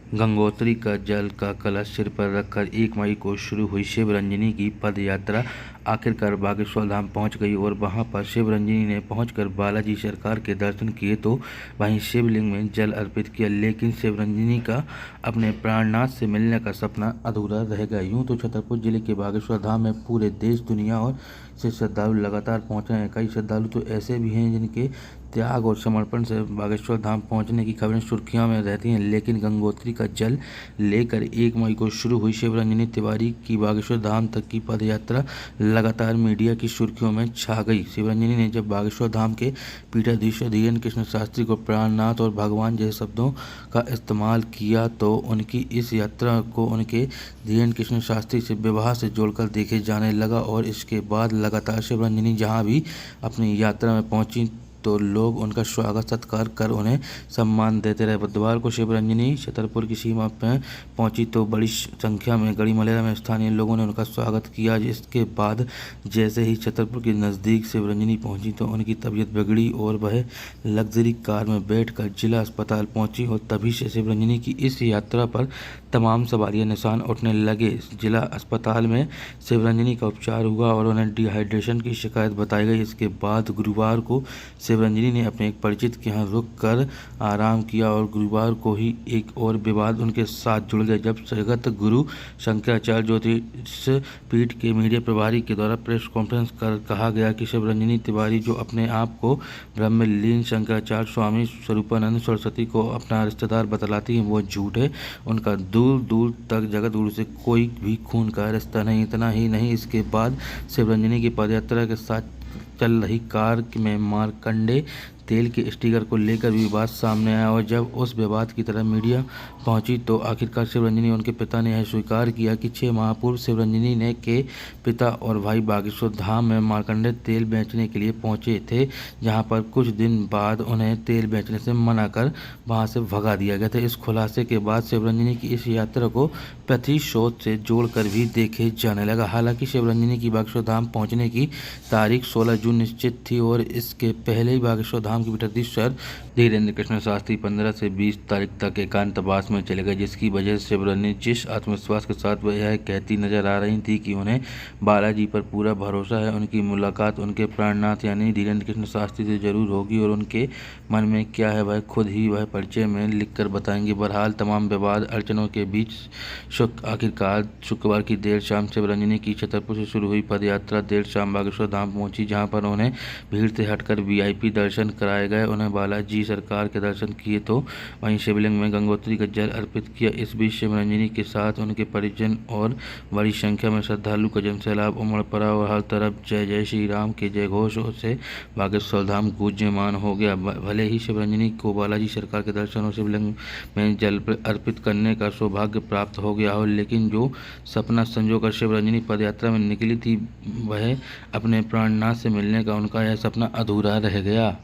गंगोत्री का जल का कलश सिर पर रखकर 1 मई को शुरू हुई शिवरंजनी की पद यात्रा आखिरकार बागेश्वर धाम पहुंच गई और वहां पर शिवरंजनी ने पहुंचकर बालाजी सरकार के दर्शन किए तो वहीं शिवलिंग में जल अर्पित किया। लेकिन शिवरंजनी का अपने प्राणनाथ से मिलने का सपना अधूरा रह गया। यूं तो छतरपुर जिले के बागेश्वर धाम में पूरे देश दुनिया और से श्रद्धालु लगातार पहुंच रहे हैं। कई श्रद्धालु तो ऐसे भी हैं जिनके त्याग और समर्पण से बागेश्वर धाम पहुंचने की खबरें सुर्खियों में रहती हैं। लेकिन गंगोत्री का जल लेकर 1 मई को शुरू हुई शिवरंजनी तिवारी की बागेश्वर धाम तक की पदयात्रा लगातार मीडिया की सुर्खियों में छा गई। शिवरंजनी ने जब बागेश्वर धाम के पीठाधीश्वर धीरेन्द्र कृष्ण शास्त्री को प्राणनाथ और भगवान जैसे शब्दों का इस्तेमाल किया तो उनकी इस यात्रा को उनके धीरेन्द्र कृष्ण शास्त्री से विवाह से जोड़कर देखे जाने लगा। और इसके बाद लगातार शिवरंजनी जहाँ भी अपनी यात्रा में पहुंची तो लोग उनका स्वागत सत्कार कर उन्हें सम्मान देते रहे। बुधवार को शिवरंजनी छतरपुर की सीमा पर पहुंची तो बड़ी संख्या में गढ़ीमलेरा में स्थानीय लोगों ने उनका स्वागत किया। इसके बाद जैसे ही छतरपुर के नज़दीक शिवरंजनी पहुंची तो उनकी तबीयत बिगड़ी और वह लग्जरी कार में बैठकर जिला अस्पताल पहुंची और तभी से शिवरंजनी की इस यात्रा पर तमाम सवालिया निशान उठने लगे। जिला अस्पताल में शिवरंजनी का उपचार हुआ और उन्हें डिहाइड्रेशन की शिकायत बताई गई। इसके बाद गुरुवार को शिवरंजनी ने अपने एक परिचित के यहाँ रुक कर आराम किया और गुरुवार को ही एक और विवाद उनके साथ जुड़ गया जब जगत गुरु शंकराचार्य ज्योतिष पीठ के मीडिया प्रभारी के द्वारा प्रेस कॉन्फ्रेंस कर कहा गया कि शिवरंजनी तिवारी जो अपने आप को ब्रह्मलीन शंकराचार्य स्वामी स्वरूपानंद सरस्वती को अपना रिश्तेदार बतलाती हैं वो झूठ है। उनका दूर दूर तक जगत गुरु से कोई भी खून का रिश्ता नहीं। इतना ही नहीं, इसके बाद शिवरंजनी की पदयात्रा के साथ चल रही कार में मार्कंडे तेल के स्टिकर को लेकर विवाद सामने आया और जब उस विवाद की तरफ मीडिया पहुंची तो आखिरकार शिवरंजनी उनके पिता ने यह स्वीकार किया कि 6 माह पूर्व शिवरंजनी ने के पिता और भाई बागेश्वर धाम में मार्कंडे तेल बेचने के लिए पहुंचे थे, जहां पर कुछ दिन बाद उन्हें तेल बेचने से मना कर वहां से भगा दिया गया था। इस खुलासे के बाद शिवरंजनी की इस यात्रा को प्रतिशोध से जोड़कर भी देखे जाने लगा। हालांकि शिवरंजनी की बागेश्वर धाम पहुंचने की तारीख 16 जून निश्चित थी और इसके पहले ही बागेश्वर धाम के पीठाधीश्वर धीरेन्द्र कृष्ण शास्त्री 15 से 20 तारीख तक एकांतवास में चले गए, जिसकी वजह से शिवरंजनी जिस आत्मविश्वास के साथ वह यह कहती नजर आ रही थी कि उन्हें बालाजी पर पूरा भरोसा है, उनकी मुलाकात उनके प्राणनाथ यानी धीरेन्द्र कृष्ण शास्त्री से जरूर होगी और उनके मन में क्या है वह खुद ही वह परिचय में लिखकर बताएंगे। बहरहाल तमाम विवाद अड़चनों के बीच आखिरकार शुक्रवार की देर शाम शिवरंजनी की छतरपुर से शुरू हुई पदयात्रा देर शाम बागेश्वर धाम पहुंची, जहां पर उन्हें भीड़ से हटकर वीआईपी दर्शन कराए गए। उन्हें बालाजी सरकार के दर्शन किए तो वहीं शिवलिंग में गंगोत्री का जल अर्पित किया। इस बीच शिवरंजनी के साथ उनके परिजन और बड़ी संख्या में श्रद्धालु का जनसैलाब उमड़ पड़ा और हर तरफ जय जय श्री राम के जय घोषों से बागेश्वर धाम गूंजयमान हो गया। भले ही शिवरंजनी को बालाजी सरकार के दर्शन और शिवलिंग में जल अर्पित करने का सौभाग्य प्राप्त हो गया हो, लेकिन जो सपना संजोकर शिवरंजनी पदयात्रा में निकली थी वह अपने प्राणनाथ से मिलने का, उनका यह सपना अधूरा रह गया।